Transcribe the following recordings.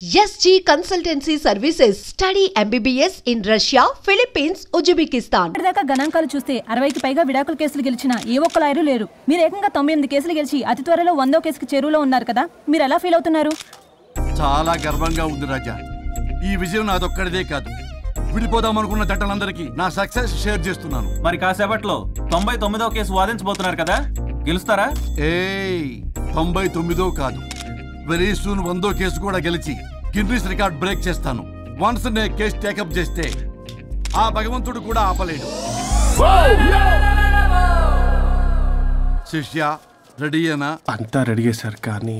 SG Consultancy Services. Study MBBS in Russia, Philippines, Uzbekistan. ఇప్పటిదాకా గణాంకాలు చూస్తే 60కి పైగా విడాకుల కేసులు గెలిచిన ఏ ఒక్క లాయరు లేరు. మీరు ఏకంగా 98 కేసులు గెలిచి అతి త్వరలో 100వ కేసుకి చేరువలో ఉన్నారు కదా. మీరు ఎలా ఫీల్ అవుతున్నారు? చాలా గర్వంగా ఉంది రాజా. ఈ విజయం నాదొక్కడిదే కాదు. విడిపోదాం అనుకున్న జంటలందరికీ నా సక్సెస్ షేర్ చేస్తున్నాను. మరి కాసేపట్లో 99వ కేసు వాదించబోతున్నారు కదా, గెలుస్తారా? 99 కాదు, వెరీ సూన్ 100వ కేసు కూడా గెలిచి గిన్నిస్ రికార్డ్ బ్రేక్ చేస్తాను. వన్స్ నే కేసు టేకప్ చేస్తే ఆ భగవంతుడు కూడా ఆపలేడు. శిష్య రెడీయేనా? అంతా రెడీ సార్. కానీ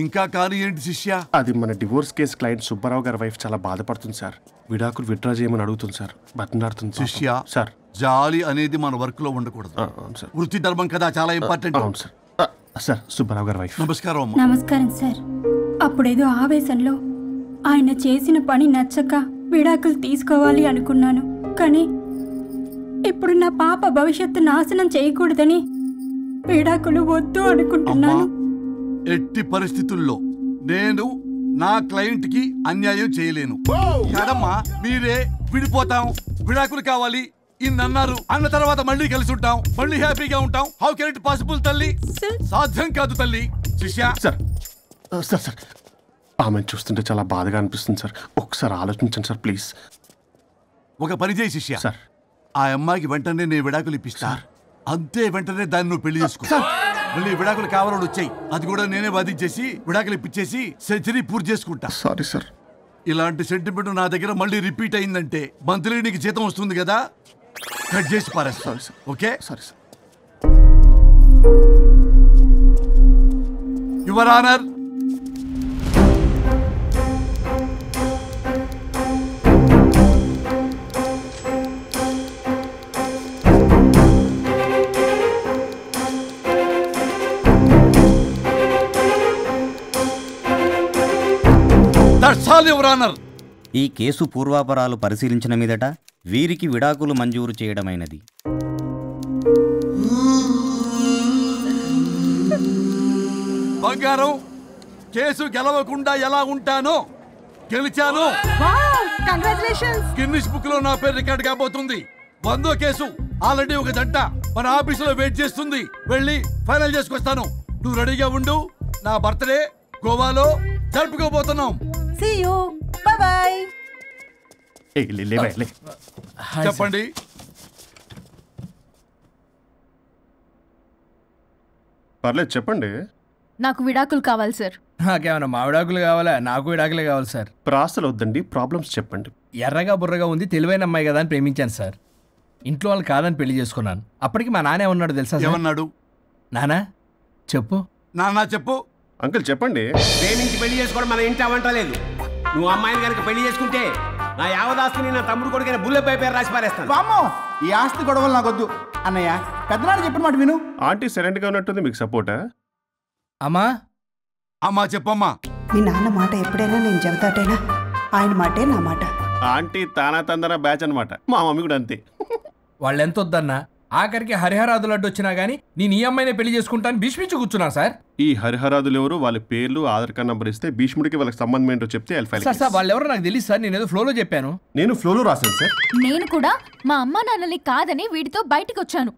ఇంకా కానీ ఏంటి శిష్య? అది మన డివోర్స్ కేసు క్లయింట్ సుబ్బారావు గారి వైఫ్ చాలా బాధపడుతుంది సార్. విడాకులు విత్డ్రా చేయమని అడుగుతుంది సార్. బతినాడుతుంది శిష్య. సార్, జాలి అనేది మన వర్క్ లో ఉండకూడదు. సార్. వృత్తి ధర్మం కదా, చాలా ఇంపార్టెంట్. అవును సార్. సార్, సుబ్బారావు గారి వైఫ్. నమస్కారం అమ్మా. నమస్కారం సార్. అప్పుడేదో ఆవేశంలో ఆయన చేసిన పని నచ్చక విడాకులు తీసుకోవాలి అనుకున్నాను. కానీ ఇప్పుడు నా పాప భవిష్యత్తు నాశనం చేయకూడదని విడాకులు వద్దు అనుకుంటున్నాను. ఎట్టి పరిస్థితుల్లో నేను నా క్లయింట్ కి అన్యాయం చేయలేను కదమ్మా. మీరే విడిపోతాం, విడాకులు కావాలి ఇన్నన్నారు అన్న తర్వాత మళ్ళీ కలిసి ఉంటాం, మళ్ళీ హ్యాపీగా ఉంటాం. హౌ కెన్ ఇట్ పాసిబుల్ తల్లి? సాధ్యం కాదు తల్లి. శిష్య. సార్ సార్ సార్ ఆమెను చూస్తుంటే చాలా బాధగా అనిపిస్తుంది సార్. ఒకసారి ఆలోచించండి సార్ ప్లీజ్. ఒక పని చేయి శిష్య. సార్, ఆ అమ్మాయికి వెంటనే నేను విడాకులు ఇప్పిస్తా. అంతే, వెంటనే దాన్ని నువ్వు పెళ్లి చేసుకో. మళ్ళీ విడాకులు కావాలని వచ్చాయి, అది కూడా నేనే వాదించేసి విడాకులు ఇప్పించేసి సెంచరీ పూర్తి చేసుకుంటా. Sorry sir. ఇలాంటి సెంటిమెంట్ నా దగ్గర మళ్ళీ రిపీట్ అయిందంటే మంత్లీ నీకు జీతం వస్తుంది కదా, కట్ చేసి పారేస్తా. Okay? Sorry sir. Your honour, that's all your honour. ఈ కేసు పూర్వాపరాలు పరిశీలించిన మీదట వీరికి విడాకులు మంజూరు చేయడమైనది. బంగారం, కేసు గెలవకుండా ఎలా ఉంటానో గెలిచాను. గిన్నిస్ బుక్ లో నా పేరు రికార్డ్ కాబోతుంది. 100వ కేసు ఆల్రెడీ ఒక జంట మన ఆఫీసులో వెయిట్ చేస్తుంది. వెళ్ళి ఫైనల్ చేసుకొస్తాను. నువ్వు రెడీగా ఉండు. నా బర్త్డే గోవాలో జరుపుకోబోతున్నాం. See you. Bye bye. చెప్పండి. పర్లేదు చెప్పండి. నాకు విడాకులు కావాలి సార్. నాకేమన్నా మా విడాకులు కావాలా? నాకు విడాకులే కావాలి సార్. ప్రాసలు వద్దండి, ప్రాబ్లమ్స్ చెప్పండి. ఎర్రగా బుర్రగా ఉంది, తెలివైన అమ్మాయి కదా అని ప్రేమించాను సార్. ఇంట్లో వాళ్ళు కాదని పెళ్లి చేసుకున్నాను. అప్పటికి మా నాన్న ఏమన్నాడు తెలుసా? ఏమన్నాడు? నానా చెప్పు. నాన్న చెప్పు. అంకుల్ చెప్పండి. ప్రేమించి పెళ్లి చేసుకోవడం మన ఇంటి అవంటలేదు. నువ్వు అమ్మాయిని కనుక పెళ్లి చేసుకుంటే నా యావదాస్తిని నా తమ్ముడు కొడుకైన బుల్లెపై పేరు రాసి పారేస్తాను. వామ్మో, ఈ ఆస్తి గొడవలు నాకొద్దు అన్నయ్య. పెద్దనాడు చెప్పిన మాట విను. ఆంటీ సైలెంట్ గా ఉన్నట్టుంది, మీకు సపోర్టా? అమ్మా అమ్మా చెప్పమ్మా. మీ నాన్న మాట ఎప్పుడైనా నేను చెబుతాటేనా? ఆయన మాటే నా మాట. ఆంటీ తానా తందన బ్యాచ్ అనమాట. మా మమ్మీ కూడా అంతే. వాళ్ళు ఎంత వద్దన్నా ఆఖరికి హరిహరాదులు అడ్డు వచ్చినా గానీ నేను ఈ అమ్మాయినే పెళ్లి చేసుకుంటాను భీష్మించి కూర్చున్నా సార్. ఈ హరిహరాదులు ఎవరు, వాళ్ళ పేర్లు ఆధార్ కార్డ్ నంబర్ ఇస్తే భీష్ముడికి వాళ్ళకి సంబంధం ఏంటో చెప్తే సార్ వాళ్ళు ఎవరో నాకు తెలియదు సార్. నేను ఏదో ఫ్లోలో చెప్పాను. నేను ఫ్లోలో రాశాను సార్. నేను కూడా మా అమ్మ నాన్నని కాదని వీడితో బయటికి వచ్చాను.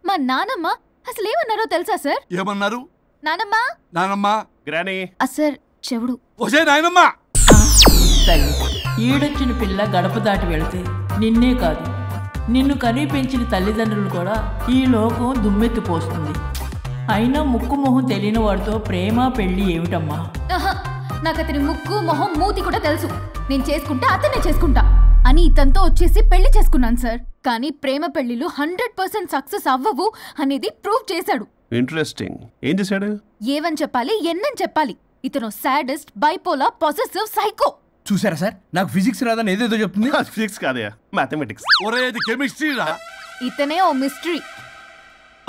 మా నానమ్మ అసలు ఏమన్నారో తెలుసా సార్? ఏమన్నారు? నానమ్మ నానమ్మ. గ్రానీ. సార్ చెవుడు. ఒసే నాయనమ్మ. ఈడొచ్చిన పిల్ల గడప దాటి వెళితే నిన్నే కాదు, నిన్ను కనీ పెంచిన తల్లిదండ్రులు కూడా ఈ లోకం దుమ్మెత్తిపోస్తుంది. అయినా ముక్కు మొహం తెలియని వాడితో ప్రేమ పెళ్లి ఏమిటమ్మా? నాకు అతని ముక్కు మొహం మూతి కూడా తెలుసు. నేను చేసుకుంటా, అతనే చేసుకుంటా అని ఇతనితో వచ్చేసి పెళ్లి చేసుకున్నాను సార్. కానీ ప్రేమ పెళ్లిలు 100% సక్సెస్ అవ్వవు అనేది ప్రూవ్ చేశాడు. ఇంట్రెస్టింగ్. ఏం చేశాడు? ఏవని చెప్పాలి, ఎన్నని చెప్పాలి. ఇతను సాడెస్ట్, బైపోలా, పొసెసివ్, సైకో. చూసారా సార్, నాకు ఫిజిక్స్ రాదని ఏదేదో చెప్తుంది. ఫిజిక్స్ కాదయా, మ్యాథమెటిక్స్. ఒరేది కెమిస్ట్రీ రా. ఇతనే ఓ మిస్టరీ.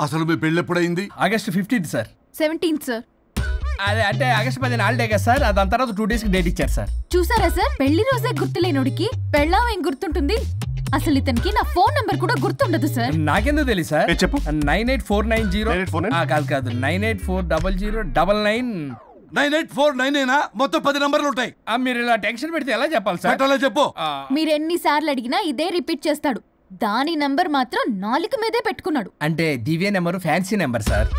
అసలు మీ పెళ్ళి ఎప్పుడైంది? August 15 sir. 17 సార్. అదే అంటే ఆగస్ట్ 10 హాలిడే కదా సార్. దాని తర్వాత 2 days డేట్ ఇచ్చారు సార్. చూసారా సార్, పెళ్లి రోజే గుర్తులేనుడికి పెళ్ళాం ఏం గుర్తుంటుంది? అసలు ఇతనికి నా ఫోన్ నంబర్ కూడా గుర్తుండదు సార్. నాకెందుకు తెలియదు సార్? చెప్పు. 98490 కాదు 9840099 9849 మొత్తం 10 నంబర్లు ఉంటాయి. మీరు ఇలా టెన్షన్ పెడితే ఎలా చెప్పాలి సార్? పెట్టాలో చెప్పు. మీరు ఎన్నిసార్లు అడిగినా ఇదే రిపీట్ చేస్తాడు. దాని నంబర్ మాత్రం 4 మీదే పెట్టుకున్నాడు. అంటే దివ్య నెంబర్ ఫ్యాన్సీ నెంబర్ సార్.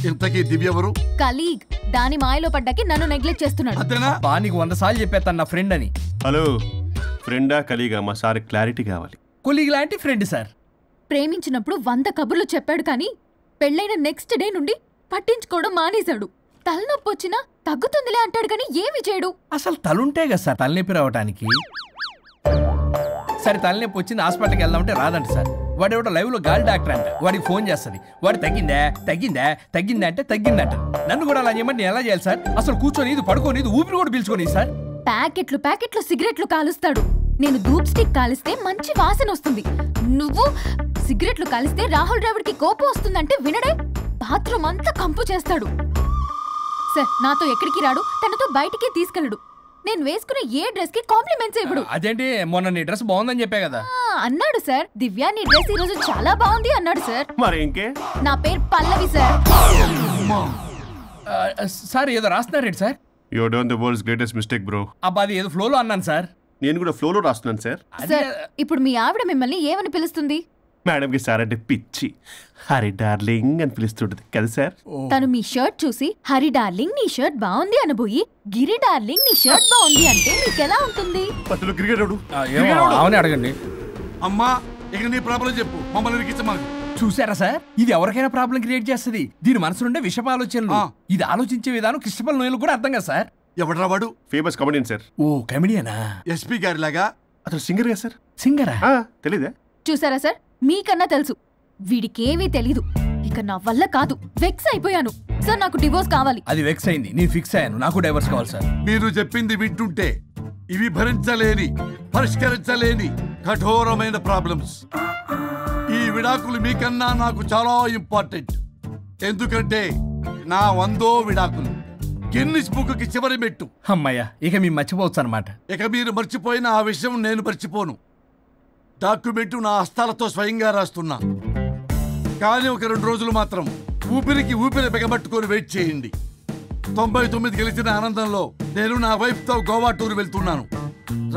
ఇంతకీ దివ్య ఎవరు? కలీగ్. దాని మాయలో పడ్డాకి నన్ను నెగ్లెక్ట్ చేస్తున్నాడు. బా నీకు 100 సార్లు చెప్పేస్తాను నా ఫ్రెండ్ అని. హలో, ఫ్రెండా కలీగా? మా సార్ క్లారిటీ కావాలి. కొలీగ్ లాంటి ఫ్రెండ్ సార్. ప్రేమించినప్పుడు 100 కబుర్లు చెప్పాడు కానీ పెళ్ళైన నెక్స్ట్ డే నుండి పట్టించుకోవడం మానేశాడు. తలనొప్పి వచ్చినా తగ్గుతుందిలే అంటాడు కానీ ఏమి చేయడు. అసలు తలుంటే కదా సార్ తలనొప్పి రావటానికి. సరే తలనొప్పి వచ్చింది హాస్పిటల్కి వెళ్దామంటే రాదంట సార్. వాడు ఎవడో లైవ్ లో గాలి డాక్టర్ అంట. వాడికి ఫోన్ చేస్తుంది. వాడు తగ్గిందా అంటే తగ్గిందంట. నన్ను కూడా అలా చేయమంటే నేను ఎలా చేయాలి సార్? అసలు కూర్చొని ఇది పడుకోని ఇది ఊపిరి కూడా పీల్చుకొని సార్. ప్యాకెట్లు సిగరెట్లు కాలుస్తాడు. నేను ధూప్ స్టిక్ కాలిస్తే మంచి వాసన వస్తుంది. నువ్వు సిగరెట్లు కాలిస్తే రాహుల్ ద్రావిడ్కి కోపం వస్తుందంటే వినడే. బాత్రూమ్ అంతా కంపు చేస్తాడు. సార్ నాతో ఎక్కడికి రాడు, తనతో బయటికి తీసుకెళ్ళడు. నేను వేసుకునే ఏ డ్రెస్ కి కాంప్లిమెంట్స్ ఇవ్వడు. అదేంటి మొన్న నీ డ్రెస్ బాగుందని చెప్పా కదా. అన్నాడు సార్. దివ్య నీ డ్రెస్ ఈ రోజు చాలా బాగుంది అన్నాడు సార్. మరి ఇంకే? నా పేరు పల్లవి సార్. సార్ ఏదో రాస్తున్నారేంటి sir? You done the world's greatest mistake bro. అబ్బా అది ఏదో ఫ్లోలో అన్నాను సార్. నేను కూడా ఫ్లోలో రాస్తున్నాను సార్. సార్ ఇప్పుడు మీ ఆవిడ మిమ్మల్ని ఏమని పిలుస్తుంది? మేడంకి సార్ అంటే పిచ్చి. హరి డార్లింగ్ అని పిలుస్తుంటది కదా సార్. తను మీ షర్ట్ చూసి హరి డార్లింగ్ నీ షర్ట్ బాగుంది అనబోయి గిరి డార్లింగ్ నీ షర్ట్ బాగుంది అంటే మీకు ఎలా ఉంటుంది? అవునే అడగండి. అమ్మా ఇక నీ ప్రాబ్లం చెప్పు, మమ్మల్ని ఇరికించమా. చూసారా సార్, ఇది ఎవరికైనా ప్రాబ్లం క్రియేట్ చేస్తుంది. దీని మనసు నుండే విషప ఆలోచనలు. ఇది ఆలోచించే విధానం కృష్ణపల్ నోయలు కూడా అర్థం కదా సార్. ఎవడరా వాడు? Famous comedian sir. ఓ కమెడియనా? ఎస్పీ గారి లాగా. అతను సింగర్ గా సార్. సింగరా? తెలీదా? చూసారా సార్, మీకన్నా తెలుసు. వీడికేమీ తెలీదు. ఇక నా వల్ల కాదు, వెక్స్ అయిపోయాను సార్. నాకు డివోర్స్ కావాలి. అది వెక్స్ అయింది, నేను ఫిక్స్ అయ్యాను. నాకు డైవర్స్ కావాలి సార్. మీరు చెప్పింది వింటుంటే ఇవి భరించలేని, పరిష్కరించలేని కఠోరమైన ప్రాబ్లమ్స్. ఈ విడాకులు మీకన్నా నాకు చాలా ఇంపార్టెంట్. ఎందుకంటే నా 100వ విడాకులు గిన్నిస్ బుక్కి చివరి మెట్టు. అమ్మయ్య, ఇక మేము మర్చిపోవచ్చు అనమాట. ఇక మీరు మర్చిపోయిన ఆ విషయం నేను మర్చిపోను. డాక్యుమెంటు నా హస్తాలతో స్వయంగా రాస్తున్నా. కానీ ఒక 2 రోజులు మాత్రం ఊపిరి బిగబట్టుకొని వెయిట్ చేయండి. 99 గెలిచిన ఆనందంలో నేను నా వైఫ్తో గోవా టూర్ వెళ్తున్నాను.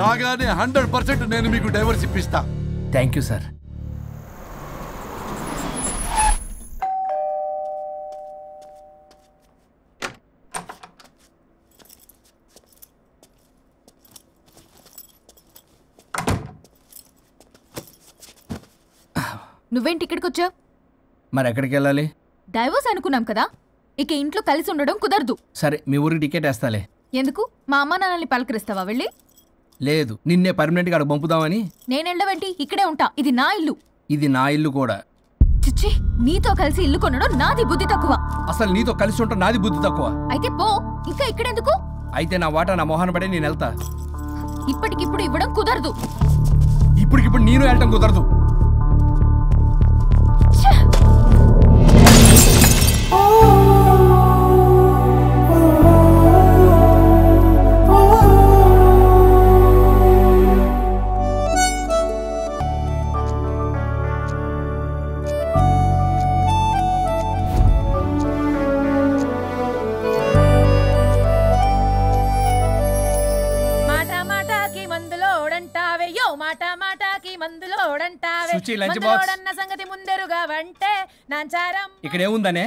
రాగానే 100% నేను మీకు డైవర్స్ ఇప్పిస్తా. Thank you sir. నువ్వేంటి ఇక్కడికి వచ్చావు? మరి ఎక్కడికి వెళ్ళాలి? డైవోర్స్ అనుకున్నాం కదా, ఇక ఇంట్లో కలిసి ఉండడం కుదరదు. సరే మీ ఊరికి టికెట్ వేస్తాలే. ఎందుకు? మా అమ్మ నాన్నల్ని పలకరిస్తావా వెళ్ళి? లేదు, నిన్నే పర్మనెంట్ గా అక్కడ పంపుదామని. నేనెళ్ళవేంటి? ఇక్కడే ఉంటా. ఇది నా ఇల్లు. ఇది నా ఇల్లు కూడా. చిచ్చి, నీతో కలిసి ఇల్లు కొనడం నాది బుద్ధి తక్కువ. అసలు నీతో కలిసి ఉంటా నాది బుద్ధి తక్కువ. అయితే పో, ఇంకా ఇక్కడెందుకు? అయితే నా వాటా నా మొహాన పడే నేను వెళ్తా. ఇప్పటికిప్పుడు ఇవ్వడం కుదరదు. ఇప్పటికిప్పుడు నేను వెళ్ళటం కుదరదు. సంగతి ముందరుగా వంటే నాంచారం. ఇక్కడ ఏముందనే?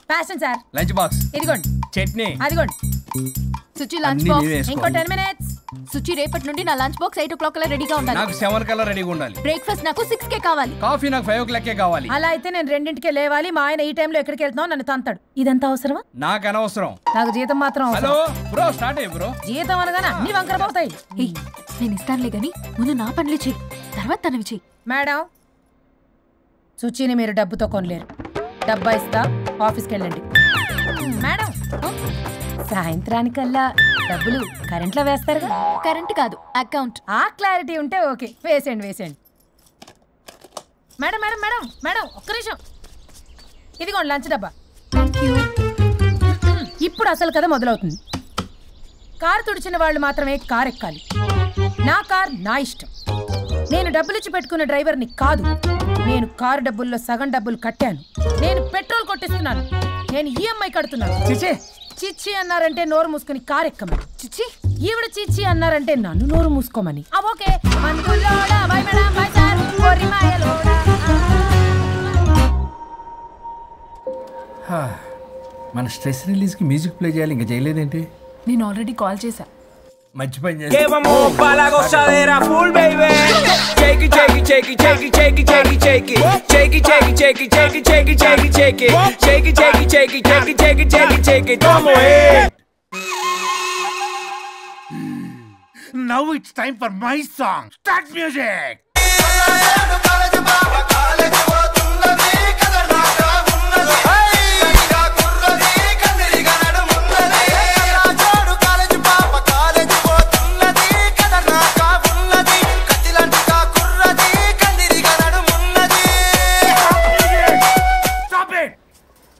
Fashion sir. Lunch box. ఇదిగోండి. చట్నీ. అదిగోండి. సుచి లంచ్ బాక్స్. ఇంకో 10 minutes. సుచి రేపటి నుండి నా లంచ్ బాక్స్ 8 o'clock రెడీగా ఉండాలి. నాకు 7 కల్లా రెడీగా ఉండాలి. బ్రేక్ఫాస్ట్ నాకు 6 కావాలి. కాఫీ నాకు 5 o'clock కావాలి. అలా అయితే నేను 2కి లేవాలి. మా ఆయన ఈ టైంలో ఎక్కడికి వెళ్తున్నావు నన్ను తంతాడు. ఇదంతా అవసరమా? నాకు అనవసరం. నాకు జీతం మాత్రం అవసరం. హలో బ్రో, స్టార్ట్ అయ్యి బ్రో. జీతం అనగానే అన్ని వంకర పోతాయి. నేను ఇస్తానులే గాని ముందు నా పనులు చెయ్యి, తర్వాత తనవి చెయ్యి. మేడం, సుచిని మీరు డబ్బుతో కొనలేరు. డబ్బా ఇస్తా, ఆఫీస్కి వెళ్ళండి. మేడం, సాయంత్రానికల్లా డబ్బులు కరెంట్లో వేస్తారుగా? కరెంట్ కాదు, అకౌంట్. ఆ క్లారిటీ ఉంటే ఓకే. వేసేయండి వేసేయండి. మేడం మేడం మేడం మేడం ఒక్క నిమిషం. ఇదిగోండి లంచ్ డబ్బా. ఇప్పుడు అసలు కథ మొదలవుతుంది. కారు తుడిచిన వాళ్ళు మాత్రమే కారు ఎక్కాలి. నా కార్ నా ఇష్టం. నేను డబ్బులిచ్చి పెట్టుకున్న డ్రైవర్ని కాదు. నేను కారు డబ్బుల్లో సగం డబ్బులు కట్టాను. నేను పెట్రోల్ కొట్టిస్తున్నాను. నేను ఈఎంఐ కడుతున్నాను. చిచే, చిచ్చి అన్నారంటే నోరు మూసుకొని కారెక్కమని. చిచ్చి ఈవిడ చిచ్చి అన్నారంటే నన్ను నోరు మూసుకోమని. ఓకే మందులోడా బై మేడం బై సార్ కొరిమాయలోడా. మన స్ట్రెస్ రిలీజ్ కి మ్యూజిక్ ప్లే చేయాలి, ఇంకా చేయలేదేంటి? నేను ఆల్రెడీ కాల్ చేశా. మంచి పని Que vamos pa' la gozadera full, baby. Shake it, shake it, shake it, shake it, shake it, shake it, shake it. Shake it, shake it, shake it, shake it, shake it, shake it, shake it. Shake it, shake it, shake it, shake it, shake it, shake it, shake it. Como es? Now it's time for my song. Start music.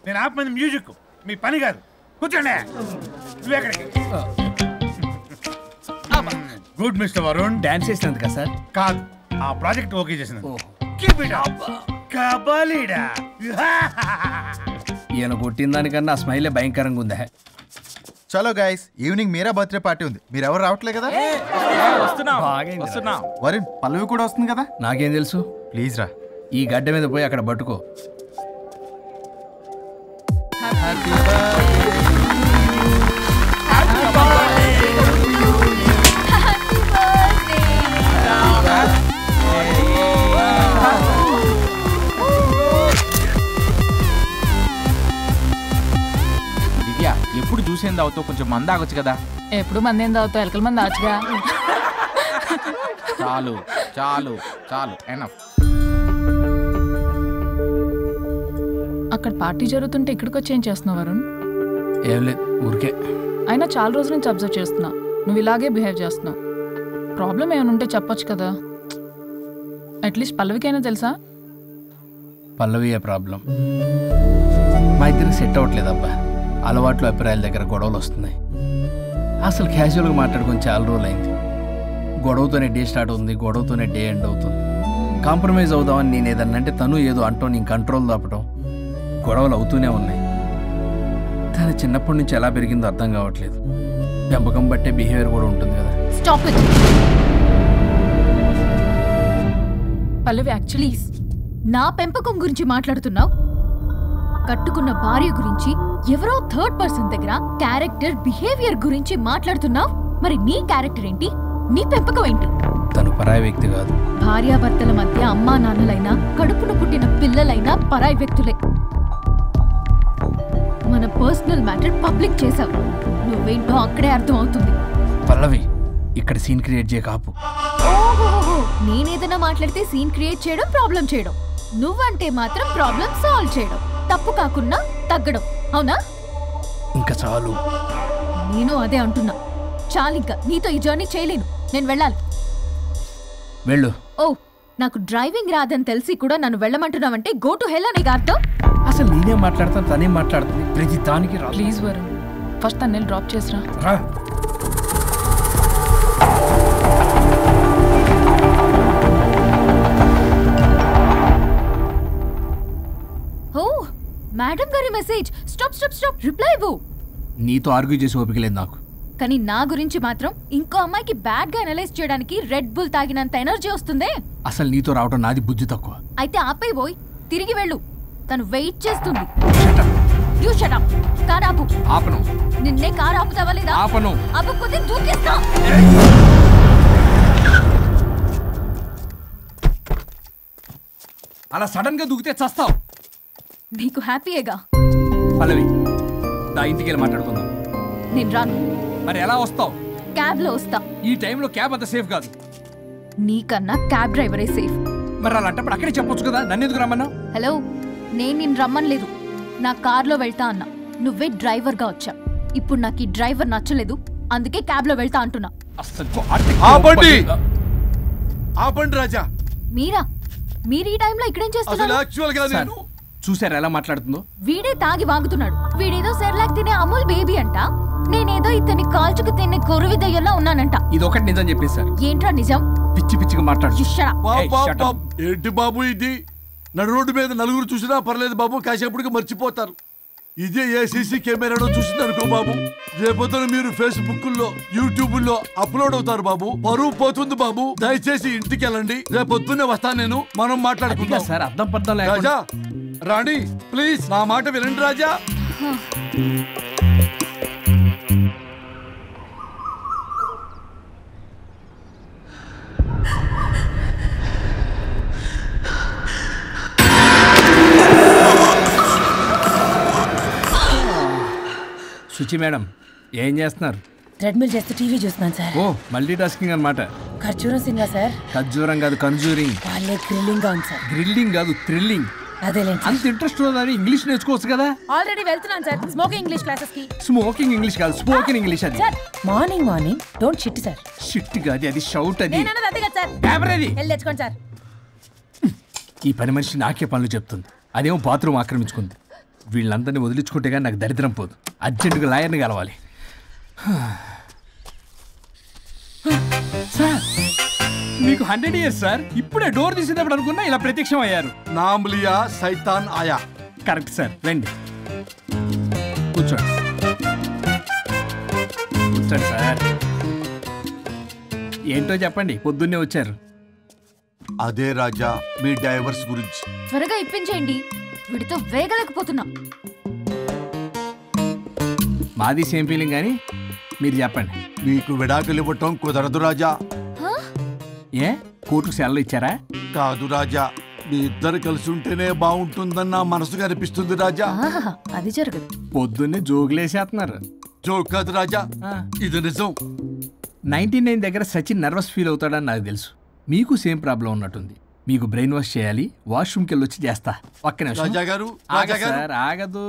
నేను ఆపమంది music, మీ పని కాదు. కూర్చోండి. నువ్వెక్కడికి? Good mister Varun. Dance చేసినందుకు కదా sir? కాదు, ఆ project okay చేసినందుకు. Keep it up. కబాలీడా. ఈయన కొట్టిన దానికన్నా ఆ స్మైలే భయంకరంగా ఉందా? చలో guys, evening Meera birthday party ఉంది. మీరు ఎవరు రావట్లే కదా? వరుణ్, పల్లవి కూడా వస్తుంది కదా? నాకేం తెలుసు? ప్లీజ్ రా. ఈ గడ్డ మీద పోయి అక్కడ పట్టుకో. దివ్య, ఎప్పుడు చూసేంది అవుతావు? కొంచెం మంది ఆగొచ్చు కదా. ఎప్పుడు మంది ఏం తాగుతావు? ఎలకల మంది ఆచుగా. చాలు చాలు చాలు, ఎనఫ్. అక్కడ పార్టీ జరుగుతుంటే ఇక్కడికి వచ్చి ఏం చేస్తున్నావు వరుణ్? ఏం లేదు, ఊరికే. అయినా చాలా రోజుల నుంచి అబ్జర్వ్ చేస్తున్నా, నువ్వు ఇలాగే బిహేవ్ చేస్తున్నావు. ప్రాబ్లం ఏమైనా ఉంటే చెప్పొచ్చు కదా. అట్లీస్ట్ పల్లవికైనా తెలుసా? పల్లవి ఏ ప్రాబ్లం? మా ఇద్దరికి సెట్ అవ్వట్లేదు అబ్బా. అలవాట్లు అభిప్రాయాల దగ్గర గొడవలు వస్తున్నాయి. అసలు క్యాజువల్గా మాట్లాడుకొని చాలా రోజులు అయింది. గొడవతోనే డే స్టార్ట్ అవుతుంది, గొడవతోనే డే ఎండ్ అవుతుంది. కాంప్రమైజ్ అవుదామని నేను ఏదన్నా అంటే తను ఏదో అంటూ నేను కంట్రోల్ తప్పడం, గొడవలు అవుతూనే ఉన్నాయి. తను చిన్నప్పటి నుంచి ఎలా పెరిగిందో అర్థం కావట్లేదు. పెంపకం బట్టే బిహేవియర్ కూడా ఉంటుంది కదా. Stop it. పల్లవి, యాక్చువల్లీ నా పెంపకం గురించి మాట్లాడుతున్నావు. కట్టుకున్న భార్య గురించి ఎవరో థర్డ్ పర్సన్ దగ్గర క్యారెక్టర్ బిహేవియర్ గురించి మాట్లాడుతున్నావు. మరి నీ క్యారెక్టర్ ఏంటి? నీ పెంపకం ఏంటి? తను పరాయి వ్యక్తి కాదు. భార్యాభర్తల మధ్య అమ్మా నాన్నలైనా కడుపున పుట్టిన పిల్లలైనా పరాయి వ్యక్తులే. మన పర్సనల్ మ్యాటర్ పబ్లిక్ చేసావు. నువ్వేంటో అక్కడే అర్థం అవుతుంది. పల్లవి, ఇక్కడ సీన్ క్రియేట్ చేయ కాపు. ఓహో, నేనేదైనా మాట్లాడితే సీన్ క్రియేట్ చేయడం, ప్రాబ్లం చేయడం. నువ్వంటే మాత్రం ప్రాబ్లం సాల్వ్ చేయడం, తప్పు కాకుండా తగ్గడం. అవునా? ఇంకా చాలు. నేను అదే అంటున్నా. చాలింకా, నీతో ఈ జర్నీ చేయలేను. నేను వెళ్ళాలి. వెళ్ళు. ఓ, నాకు డ్రైవింగ్ రాదని తెలిసి కూడా నన్ను వెళ్ళమంటున్నావంటే గో టు హెల్ అనే అర్థం. అసలు నేనే మాట్లాడతాను, తనే మాట్లాడుతుంది. ప్రతి దానికి రా. ప్లీజ్ వరుణ్, ఫస్ట్ తను డ్రాప్ చేసిరా. రా. ఓ, మేడం గారి message. Stop stop stop, reply ఇవ్వు. నీతో ఆర్గ్యూ చేసి ఓపిక లేదు నాకు. కానీ నా గురించి మాత్రం ఇంకో అమ్మాయికి బ్యాడ్ గా అనలైజ్ చేయడానికి రెడ్ బుల్ తాగినంత ఎనర్జీ వస్తుందే. అసలు నీతో రావడం నాది బుద్ధి తక్కువ. అయితే ఆపై పోయి తిరిగి వెళ్ళు. తను వెయిట్ చేస్తుంది. You shut up. కార్ ఆపు. ఆపను. నిన్నే కార్ ఆపుతావా లేదా? ఆపను. ఆపకపోతే దూకేస్తా. అలా సడన్ గా దూకితే చస్తావు. నీకు హ్యాపీయేగా? పల్లవి, నా ఇంటికి వెళ్ళి మాట్లాడుకుందాం. నేను రాను. మరి ఎలా వస్తావు? క్యాబ్ లో వస్తా. ఈ టైంలో క్యాబ్ అంత సేఫ్ కాదు. నీకన్నా క్యాబ్ డ్రైవరే సేఫ్. మరి అలాంటప్పుడు అక్కడే చెప్పొచ్చు కదా, నన్ను ఎందుకు రమ్మన్నావు? హలో, నేను నిన్ను రమ్మనలేదు. నా కార్లో వెళ్తా అన్నా. నువ్వే డ్రైవర్ గా వచ్చా. ఇప్పుడు నాకు ఈ డ్రైవర్ నచ్చలేదు, అందుకే క్యాబ్ లో వెళ్తా అంటున్నా. ఆపండి, ఆపండి రాజా. మీరా? మీరు ఈ టైంలో ఇక్కడేం చేస్తున్నారు? చూసారా ఎలా మాట్లాడుతుందో? వీడే తాగి వాగుతున్నాడు. వీడేదో సెర్లాక్ తినే అమూల్ బేబీ అంట. నేనేదో ఇతన్ని కాల్చుకు తినే కొరువి దయ్యంలో ఉన్నానంట. ఇది ఒకటి నిజం చెప్పేశారు. ఏంట్రా నిజం? పిచ్చి పిచ్చిగా మాట్లాడు. ఏంటి బాబు ఇది? నడు రోడ్డు మీద నలుగురు చూసినా పర్లేదు బాబు, కాసేపటికి మర్చిపోతారు. ఇదే ఏ సీసీ కెమెరాలో చూసిందనుకో బాబు, రేపొద్దున మీరు ఫేస్బుక్ లో యూట్యూబ్ లో అప్లోడ్ అవుతారు బాబు, పరువు పోతుంది బాబు. దయచేసి ఇంటికి వెళ్ళండి, రేపొద్దునే వస్తాను నేను, మనం మాట్లాడుకుందాం సార్. అర్థం పర్థం రాజా, రాణి ప్లీజ్ నా మాట వినండి రాజా. శుచి మేడం ఏం చేస్తున్నారు? ట్రెడ్మిల్ చేస్తూ టీవీ చూస్తున్నాను సార్. ఓ మల్టీ టాస్కింగ్ అనమాట. ఖర్జూరం సినిమా సార్. ఖర్జూరం కాదు, కన్జూరింగ్. వాళ్ళే గ్రిల్లింగ్ గా ఉంది సార్. గ్రిల్లింగ్ కాదు, థ్రిల్లింగ్. అదేలేండి. అంత ఇంట్రెస్ట్ ఉన్నదని ఇంగ్లీష్ నేర్చుకోవచ్చు కదా. ఆల్రెడీ వెళ్తున్నాను సార్ స్మోకింగ్ ఇంగ్లీష్ క్లాసెస్ కి. స్మోకింగ్ ఇంగ్లీష్ కాదు, స్పోకెన్ ఇంగ్లీష్. అది sir morning don't shit sir. Shit కాదు, అది షౌట్. అది నేను అన్నది అదే కదా సార్. కెమెరాది వెళ్ళి తెచ్చుకోండి సార్. ఈ పని మనిషి నాకే పనులు చెప్తుంది, అదేమో బాత్రూమ్ ఆక్రమించుకుంది. వీళ్ళందరినీ వదిలించుకుంటే కానీ నాకు దరిద్రం పోదు. అర్జెంటుగా లాయర్ని కలవాలి. సార్ మీకు 100 years సార్. ఇప్పుడే డోర్ తీసేటప్పుడు అనుకున్నా ఇలా ప్రత్యక్షం అయ్యారు. నామ్లియా సైతాన్ ఆయా. Correct sir. రండి కూర్చోండి. కూర్చోండి సార్. ఏంటో చెప్పండి, పొద్దున్నే వచ్చారు. అదే రాజా మీ డైవర్స్ గురించి. త్వరగా ఇప్పించేయండి, వీడితో వేగలేకపోతున్నా. మాది సేమ్ ఫీలింగ్ కానీ మీరు చెప్పండి. మీకు విడాకులు ఇవ్వటం కుదరదు రాజా. ఏ కోర్టుకు సెలవు ఇచ్చారా? కాదు రాజా, మీ ఇద్దరు కలిసి ఉంటేనే బాగుంటుందన్న మనసుకు అనిపిస్తుంది రాజా. అది జరగదు. పొద్దున్నే జోగులేసేస్తున్నారు. జోక్ కాదు రాజా, ఇది నిజం. 99 దగ్గర సచిన్ నర్వస్ ఫీల్ అవుతాడని నాకు తెలుసు. మీకు సేమ్ ప్రాబ్లం ఉన్నట్టుంది. మీకు బ్రెయిన్ వాష్ చేయాలి. వాష్రూమ్కి వెళ్ళి వచ్చి చేస్తా. పక్కనే రాజా గారు సార్ ఆగదు.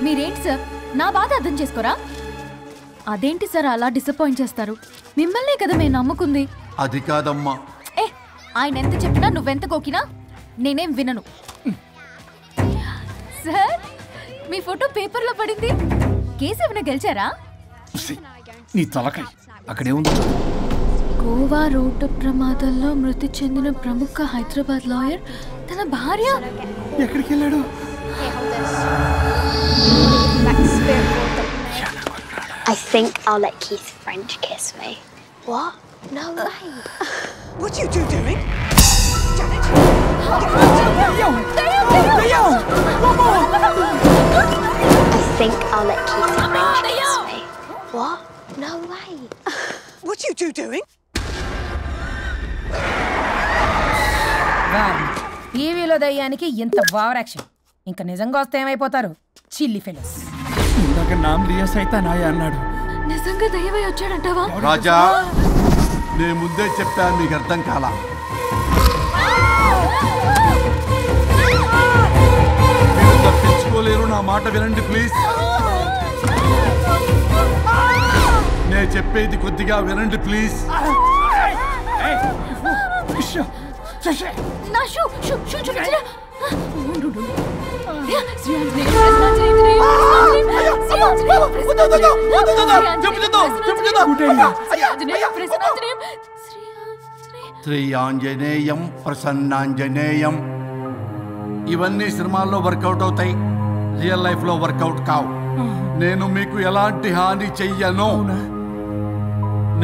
మీరేంటి సార్ నా బాధ అర్థం చేసుకోరా? అదేంటి సార్ అలా డిసప్పాయింట్ చేస్తారు? మిమ్మల్నే కదా మేము నమ్ముకుంది. అది కాదమ్మా. ఆయన ఎంత చెప్పినా నువ్వెంత కోకినా నేనేం వినను. సార్ మీ ఫోటో పేపర్లో పడింది. కేసు ఏమైనా గెలిచారా? నీ తలకాయ అక్కడేముంది? గోవా రోడ్డు ప్రమాదంలో మృతి చెందిన ప్రముఖ హైదరాబాద్ లాయర్ తన భార్య ఎక్కడికి వెళ్ళాడు? I think I'll let Keith French kiss me. What? No way. What are you doing? I think I'll let Keith French kiss me. What? No way. What are you doing? టీవీలో దయ్యానికి ఇంత over action. ఇంకా నిజంగా వస్తే ఏమైపోతారు? చిల్లి fellows. ఇందాక నామ్లియా సైతాన్ ఆయా అన్నాడు. నిజంగా దయ్యమై వచ్చాడంటావా? రాజా నేను ముందే చెప్పాను, మీకు అర్థం కాలా. మీరు తప్పించుకోలేరు, నా మాట వినండి ప్లీజ్. నేను చెప్పేది కొద్దిగా వినండి ప్లీజ్. నా షూ చూపించరా? శ్రీ ఆంజనేయం ప్రసన్నాంజనేయం. ఇవన్నీ సినిమాల్లో వర్కౌట్ అవుతాయి, రియల్ లైఫ్ లో వర్కౌట్ కావు. నేను మీకు ఎలాంటి హాని చెయ్యను.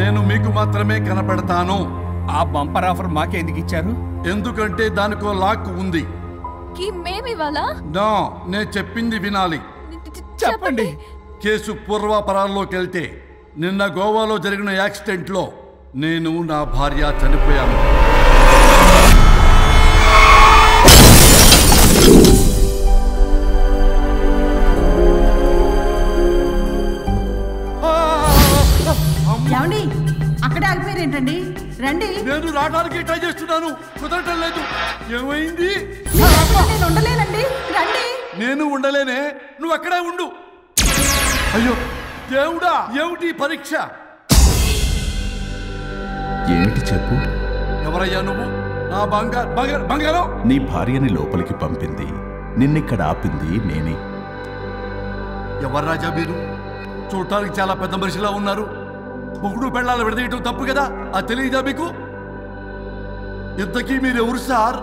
నేను మీకు మాత్రమే కనపడతాను. ఆ బంపర్ ఆఫర్ మాకే ఎందుకు ఇచ్చారు? ఎందుకంటే దానికో లాక్ ఉంది. నో, నేను చెప్పింది వినాలి. చెప్పండి. కేసు పూర్వాపరాల్లోకి వెళ్తే నిన్న గోవాలో జరిగిన యాక్సిడెంట్ లో నేను నా భార్య చనిపోయాను. ఏమండి అక్కడే ఆగిపోయారు ఏంటండి? రండి. నేను రావడానికి ట్రై చేస్తున్నాను, కుదరటం లేదు. ఏమైంది? నేను ఉండలేనండి, రండి. నేను ఉండలేనే, నువ్వు అక్కడే ఉండు. అయ్యో దేవుడా, ఏమిటి పరీక్ష? ఏమిటి చెప్పు? ఎవరయ్యా నువ్వు? నా బంగారం. నీ భార్యని లోపలికి పంపింది, నిన్నిక్కడ ఆపింది నేనే. ఎవరు రాజా మీరు? చూడటానికి చాలా పెద్ద మనిషిలా ఉన్నారు. మొగుడు పెళ్ళాలు విడదీయటం తప్పు కదా, అది తెలియదా మీకు? ఇంతకీ మీరు ఎవరు సార్?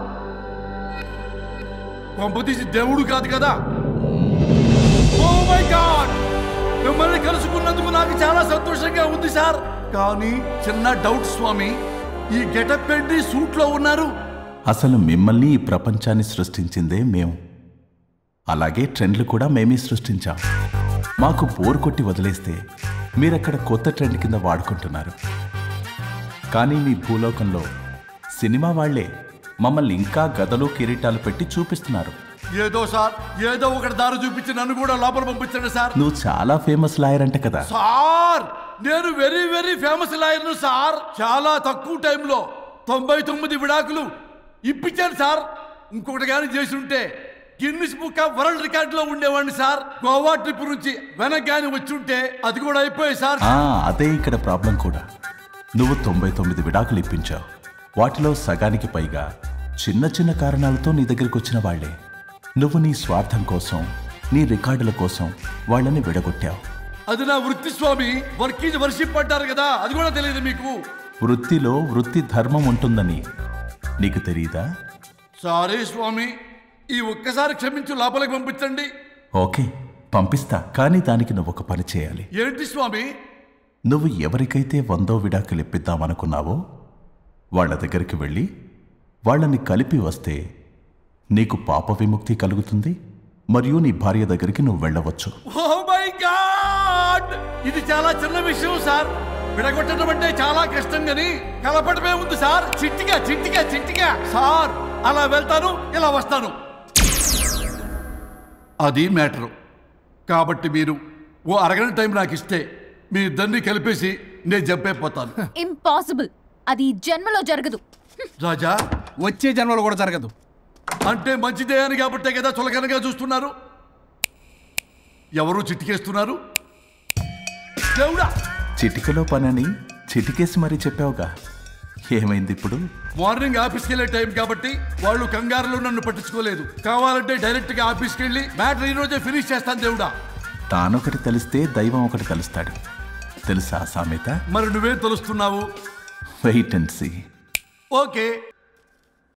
కొంపతీసి దేవుడు కాదు కదా? ఓ మై గాడ్, మిమ్మల్ని కలుసుకున్నందుకు నాకు చాలా సంతోషంగా ఉంది సార్. కానీ చిన్న డౌట్ స్వామి, ఈ గెటప్ పెట్టి సూట్ లో ఉన్నారు. అసలు మిమ్మల్ని ఈ ప్రపంచాన్ని సృష్టించిందే మేము. అలాగే ట్రెండ్లు కూడా మేమే సృష్టించాం. మాకు బోర్ కొట్టి వదిలేస్తే మీరక్కడ కొత్త ట్రెండ్ కింద వాడుకుంటున్నారు. కానీ మీ భూలోకంలో సినిమా వాళ్లే మమ్మల్ని ఇంకా గదలు కిరీటాలు పెట్టి చూపిస్తున్నారు. ఏదో సార్, ఏదో ఒకటి దారి చూపించి నన్ను కూడా లోపల పంపించండి సార్. నువ్వు చాలా ఫేమస్ లాయర్ అంట కదా? సార్, నేను వెరీ వెరీ ఫేమస్ లాయర్ను సార్. చాలా తక్కువ టైంలో 99 విడాకులు ఇప్పించాను సార్. ఇంకొకటి కానీ చేసి ఉంటే Guinness book of world record లో ఉండేవాడిని సార్. గోవా ట్రిప్ నుంచి వెనక్ గాని వచ్చి ఉంటే అది కూడా అయిపోయాయి సార్. అదే ఇక్కడ ప్రాబ్లం కూడా. నువ్వు 99 విడాకులు ఇప్పించావు. వాటిలో సగానికి పైగా చిన్న చిన్న కారణాలతో నీ దగ్గరికి వచ్చిన వాళ్లే. నువ్వు నీ స్వార్థం కోసం, నీ రికార్డుల కోసం వాళ్ళని విడగొట్టావు. అది నా వృత్తి స్వామి. వర్క్ ఈజ్ వర్షిప్ అంటారు కదా, అది కూడా తెలియదు మీకు? వృత్తిలో వృత్తి ధర్మం ఉంటుందని నీకు తెలియదా? సారీ స్వామి, ఈ ఒక్కసారి క్షమించు, లోపలికి పంపించండి. ఓకే, పంపిస్తా. కానీ దానికి నువ్వు ఒక పని చేయాలి. ఏంటి స్వామి? నువ్వు ఎవరికైతే 100వ విడాకులు ఇప్పిద్దామనుకున్నావో వాళ్ళ దగ్గరికి వెళ్ళి వాళ్ళని కలిపి వస్తే నీకు పాప విముక్తి కలుగుతుంది. మరియు నీ భార్య దగ్గరికి నువ్వు వెళ్ళవచ్చు. ఓ మై గాడ్, ఇది చాలా చిన్న విషయం సార్. విడగొట్టడం అంటే చాలా కష్టం గని కలపడమే ఉంది సార్. చిట్టిగా చిట్టిగా చిట్టిగా సార్. అలా వెళ్తాను, ఇలా వస్తాను, అది మ్యాటరు. కాబట్టి మీరు ఓ అరగంట టైం నాకు ఇస్తే మీ ఇద్దరిని కలిపేసి నేను చంపైపోతాను. ఇంపాసిబుల్, అది జన్మలో జరగదు. రాజా, వచ్చే జన్మలో కూడా జరగదు. అంటే మంచిదే అని కాబట్టే కదా చులకనగా చూస్తున్నారు. ఎవరు చిటికేస్తున్నారు? దేవుడా, చిటికలో పనని చిటికేసి మరీ చెప్పావుగా. ఏమైంది ఇప్పుడు? మార్నింగ్ ఆఫీస్కి వెళ్ళే టైం కాబట్టి వాళ్ళు కంగారులో నన్ను పట్టించుకోలేదు. కావాలంటే డైరెక్ట్ గా ఆఫీస్కి వెళ్ళి మ్యాటర్ ఈ రోజే ఫినిష్ చేస్తాను. దేవుడా, తానొకటి తెలిస్తే దైవం ఒకటి కలుస్తాడు, తెలుసా సామెత? మరి నువ్వేం తెలుస్తున్నావు? Wait and see. ఓకే.